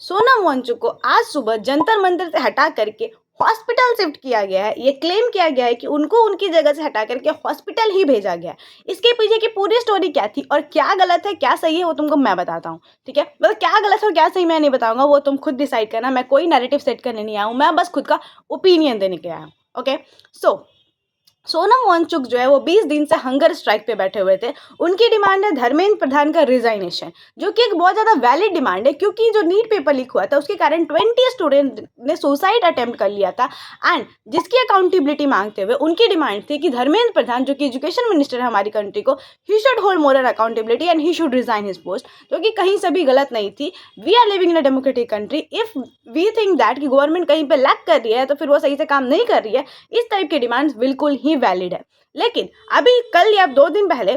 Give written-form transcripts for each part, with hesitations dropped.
सोनम वांगचुक को आज सुबह जंतर मंतर से हटा करके हॉस्पिटल शिफ्ट किया गया है। ये क्लेम किया गया है कि उनको उनकी जगह से हटा करके हॉस्पिटल ही भेजा गया है। इसके पीछे की पूरी स्टोरी क्या थी और क्या गलत है क्या सही है वो तुमको मैं बताता हूँ, ठीक है। मतलब क्या गलत है और क्या सही मैं नहीं बताऊंगा, वो तुम खुद डिसाइड करना। मैं कोई नैरेटिव सेट करने नहीं आया हूँ, मैं बस खुद का ओपिनियन देने के आया हूँ। ओके, सो सोनम वांगचुक जो है वो 20 दिन से हंगर स्ट्राइक पे बैठे हुए थे। उनकी डिमांड है धर्मेंद्र प्रधान का रिजाइनेशन, जो कि एक बहुत ज़्यादा वैलिड डिमांड है, क्योंकि जो नीट पेपर लीक हुआ था उसके कारण 20 स्टूडेंट ने सुसाइड अटेम्प्ट कर लिया था। एंड जिसकी अकाउंटेबिलिटी मांगते हुए उनकी डिमांड थी कि धर्मेंद्र प्रधान जो कि एजुकेशन मिनिस्टर है हमारी कंट्री को, he should hold moral accountability and he should resign his post, जो कि कहीं से भी गलत नहीं थी। We are living in a democratic country. If we think that कि गवर्नमेंट कहीं पे लैक कर रही है तो फिर वो सही से काम नहीं कर रही है, इस टाइप की डिमांड्स बिल्कुल ही वैलिड है। लेकिन अभी कल या 2 दिन पहले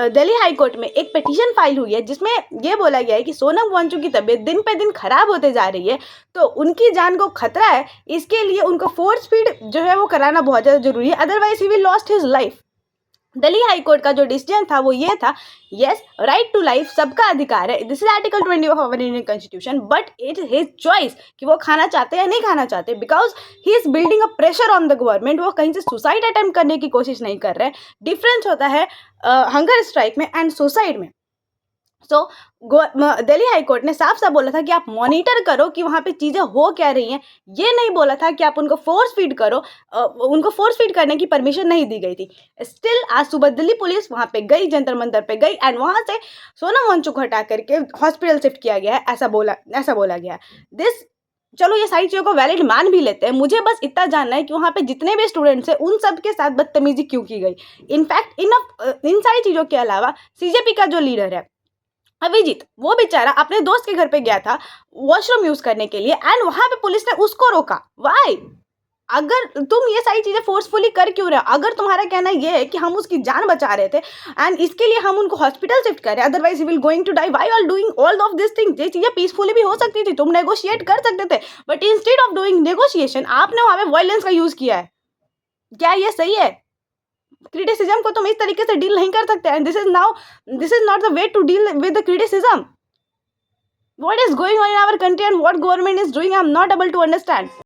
दिल्ली हाई कोर्ट में एक पिटीशन फाइल हुई है, जिसमें यह बोला गया है कि सोनम वांगचुक की तबीयत दिन पे दिन खराब होते जा रही है, तो उनकी जान को खतरा है। इसके लिए उनको फोर्स फीड जो है वो कराना बहुत ज़्यादा जरूरी है, otherwise he will lost his life. Delhi high court का जो डिसीजन था वो ये था, यस राइट टू लाइफ सबका अधिकार है, this is article 20 of our Indian constitution, but it is his choice कि वो खाना चाहते हैं या नहीं खाना चाहते, because he is building a pressure on the government. वो कहीं से सुसाइड अटेम्प्ट करने की कोशिश नहीं कर रहे हैं। डिफरेंस होता है हंगर स्ट्राइक में एंड सुसाइड में। सो दिल्ली हाई कोर्ट ने साफ साफ बोला था कि आप मॉनिटर करो कि वहाँ पे चीज़ें हो क्या रही हैं। ये नहीं बोला था कि आप उनको फोर्स फीड करो। उनको फोर्स फीड करने की परमिशन नहीं दी गई थी। स्टिल आज सुबह दिल्ली पुलिस वहाँ पे गई, जंतर मंतर पे गई एंड वहाँ से सोनम वांगचुक को हटा करके हॉस्पिटल शिफ्ट किया गया है, ऐसा बोला गया है। दिस चलो ये सारी चीज़ों को वैलिड मान भी लेते हैं। मुझे बस इतना जानना है कि वहाँ पे जितने भी स्टूडेंट्स हैं उन सब के साथ बदतमीजी क्यों की गई। इनफैक्ट इन सारी चीज़ों के अलावा सीजेपी का जो लीडर है अभिजीत, वो बेचारा अपने दोस्त के घर पे गया था वॉशरूम यूज करने के लिए एंड वहां पे पुलिस ने उसको रोका। व्हाई? अगर तुम ये सारी चीजें फोर्सफुली कर क्यों रहे हो? अगर तुम्हारा कहना ये है कि हम उसकी जान बचा रहे थे एंड इसके लिए हम उनको हॉस्पिटल शिफ्ट कर रहे हैं, otherwise he will going to die, why are doing all of this thing? ये चीजें पीसफुली भी हो सकती थी, तुम नेगोशिएट कर सकते थे, but instead of doing negotiation आपने वहां पे वायलेंस का यूज किया है। क्या ये सही है? क्रिटिसिज्म को तुम इस तरीके से डील नहीं कर सकते and this is not the way to deal with the criticism. What is going on in our country and what government is doing, I'm not able to understand.